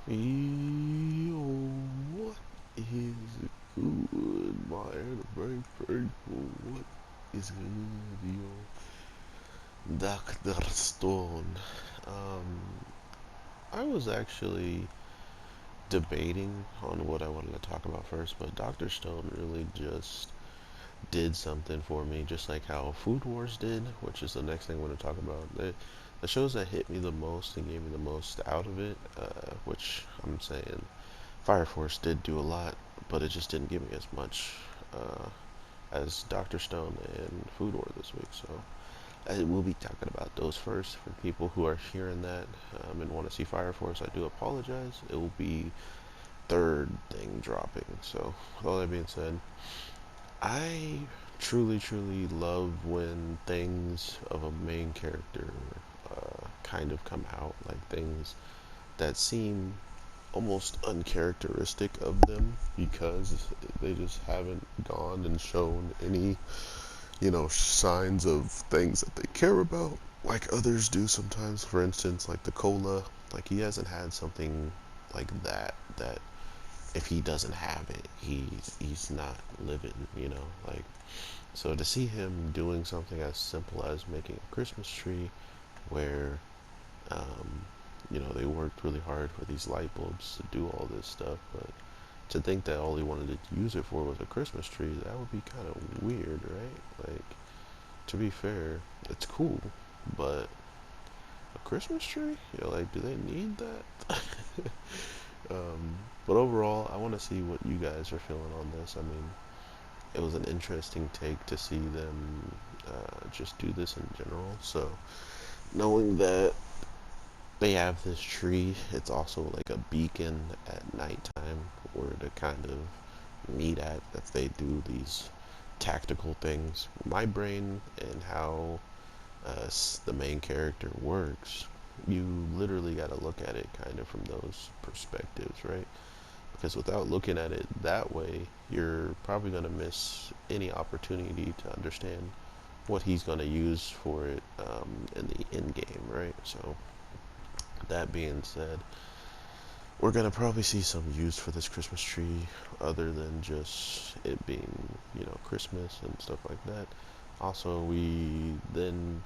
Yo, what is good, my anime faithful? What is good, yo? Dr. Stone. Um, I was actually debating on what I wanted to talk about first, but Dr. Stone really just did something for me, just like how Food Wars did, which is the next thing I want to talk about. The shows that hit me the most and gave me the most out of it, which I'm saying Fire Force did do a lot, but it just didn't give me as much uh, as Doctor Stone and Food War this week. So I will be talking about those first. For people who are hearing that and want to see Fire Force, I do apologize. It will be third thing dropping. So with all that being said, I truly love when things of a main character kind of come out, like things that seem almost uncharacteristic of them because they just haven't gone and shown any, signs of things that they care about like others do sometimes. For instance, like the cola, like he hasn't had something like that if he doesn't have it, he's not living, like. So to see him doing something as simple as making a Christmas tree where um, they worked really hard for these light bulbs to do all this stuff, but to think that all he wanted to use it for was a Christmas tree, that would be kind of weird, right? Like, to be fair, it's cool, but a Christmas tree? Like, do they need that? um, but overall, I want to see what you guys are feeling on this. I mean, it was an interesting take to see them just do this in general. So, knowing that they have this tree. It's also like a beacon at nighttime where to kind of meet at if they do these tactical things. My brain and how the main character works, you literally got to look at it kind of from those perspectives, right? Because without looking at it that way, you're probably going to miss any opportunity to understand what he's going to use for it in the end game, right? So that being said, we're gonna probably see some use for this Christmas tree other than just it being, Christmas and stuff like that. Also, we then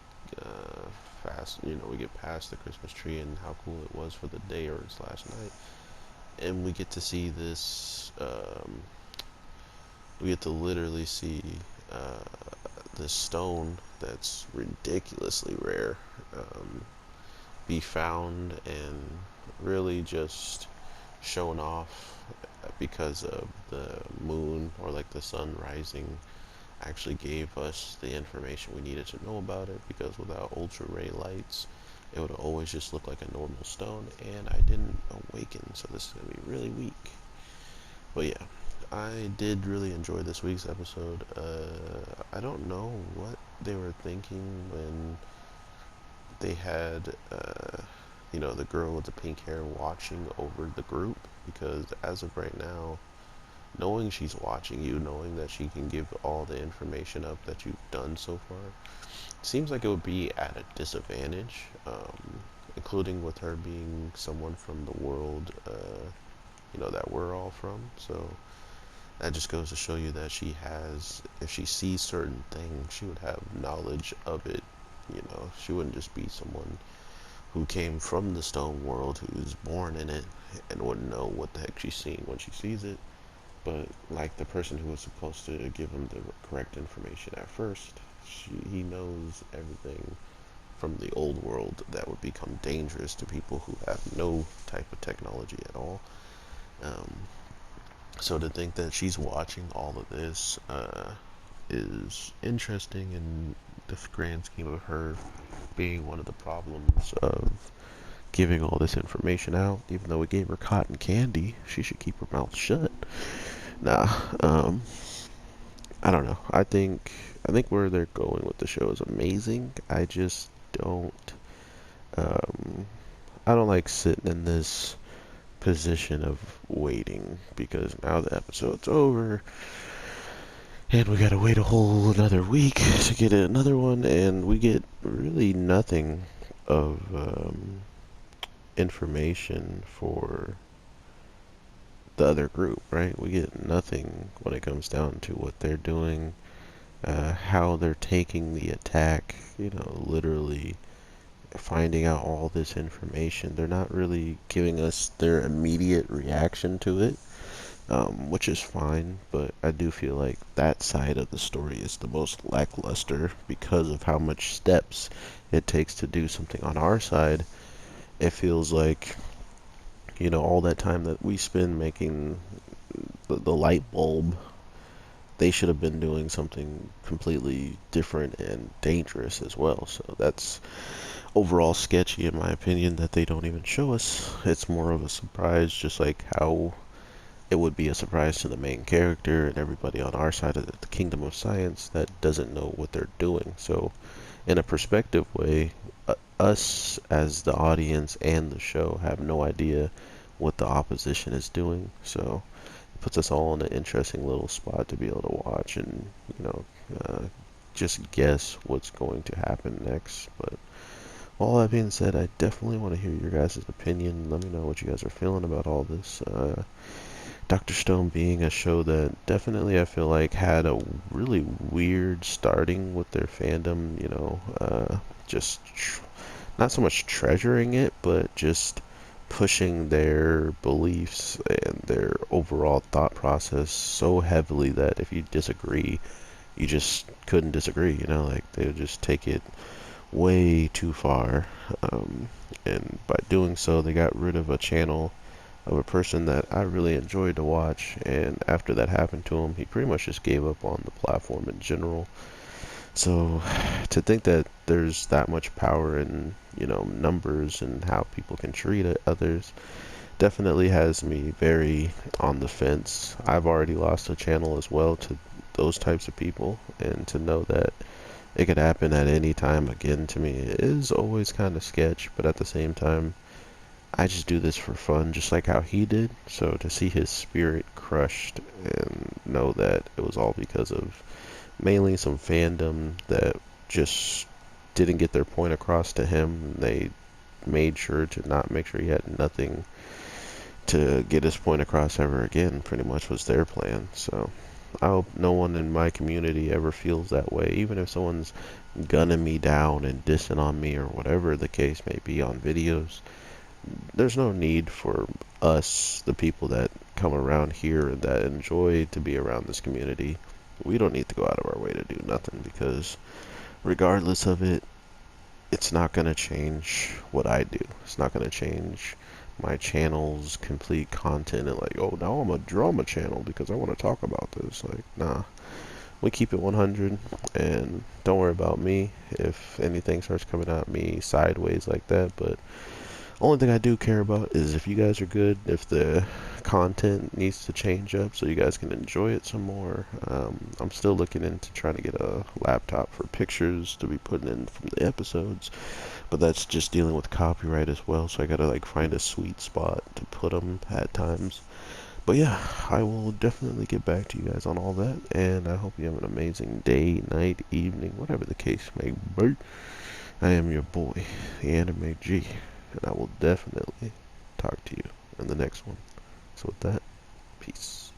we get past the Christmas tree and how cool it was for the day or slash night, and we get to see this. We get to literally see uh, this stone that's ridiculously rare. Be found and really just shown off because of the moon or like the sun rising actually gave us the information we needed to know about it, because without ultra ray lights it would always just look like a normal stone, and I didn't awaken, so this is going to be really weak. But yeah, I did really enjoy this week's episode. I don't know what they were thinking when they had the girl with the pink hair watching over the group, because as of right now, knowing she's watching you, knowing that she can give all the information up that you've done so far, seems like it would be at a disadvantage, including with her being someone from the world, that we're all from. So that just goes to show you that she has, if she sees certain things, she would have knowledge of it. She wouldn't just be someone who came from the stone world, who's born in it, and wouldn't know what the heck she's seeing when she sees it. But like the person who was supposed to give him the correct information at first, he knows everything from the old world that would become dangerous to people who have no type of technology at all. Um, so to think that she's watching all of this is interesting in the grand scheme of her being one of the problems of giving all this information out. Even though we gave her cotton candy, she should keep her mouth shut. Nah, I don't know. I think where they're going with the show is amazing. I just don't. Um, I don't like sitting in this position of waiting, because now the episode's over and we gotta wait a whole another week to get another one, and we get really nothing of information for the other group, right? We get nothing when it comes down to what they're doing, how they're taking the attack, literally finding out all this information. They're not really giving us their immediate reaction to it, which is fine, but I do feel like that side of the story is the most lackluster because of how much steps it takes to do something on our side. It feels like, all that time that we spend making the light bulb, they should have been doing something completely different and dangerous as well. So that's overall sketchy in my opinion that they don't even show us. It's more of a surprise, just like how it would be a surprise to the main character and everybody on our side of the kingdom of science that doesn't know what they're doing. So in a perspective way, us as the audience and the show have no idea what the opposition is doing. So it puts us all in an interesting little spot to be able to watch and, uh, just guess what's going to happen next. But all that being said, I definitely want to hear your guys' opinion. Let me know what you guys are feeling about all this. Dr. Stone being a show that definitely I feel like had a really weird starting with their fandom, just not so much treasuring it, but just pushing their beliefs and their overall thought process so heavily that if you disagree, you just couldn't disagree, like they would just take it way too far. And by doing so, they got rid of a channel of a person that I really enjoyed to watch, and after that happened to him, he pretty much just gave up on the platform in general. So to think that there's that much power in, numbers and how people can treat others definitely has me very on the fence. I've already lost a channel as well to those types of people, and to know that it could happen at any time again to me is always kind of sketch, but at the same time, I just do this for fun, just like how he did. So to see his spirit crushed and know that it was all because of mainly some fandom that just didn't get their point across to him. They made sure to not make sure he had nothing to get his point across ever again, pretty much was their plan. So I hope no one in my community ever feels that way, even if someone's gunning me down and dissing on me or whatever the case may be on videos. There's no need for us, the people that come around here and that enjoy to be around this community. We don't need to go out of our way to do nothing, because regardless of it, it's not going to change what I do. It's not going to change my channel's complete content and like, oh, now I'm a drama channel because I want to talk about this. Like, nah. We keep it 100, and don't worry about me if anything starts coming at me sideways like that. But only thing I do care about is if you guys are good, if the content needs to change up so you guys can enjoy it some more. I'm still looking into trying to get a laptop for pictures to be putting in from the episodes, but that's just dealing with copyright as well, so I gotta like find a sweet spot to put them at times. But yeah, I will definitely get back to you guys on all that, and I hope you have an amazing day, night, evening, whatever the case may be. I am your boy, the Anime G, and I will definitely talk to you in the next one. So with that, peace.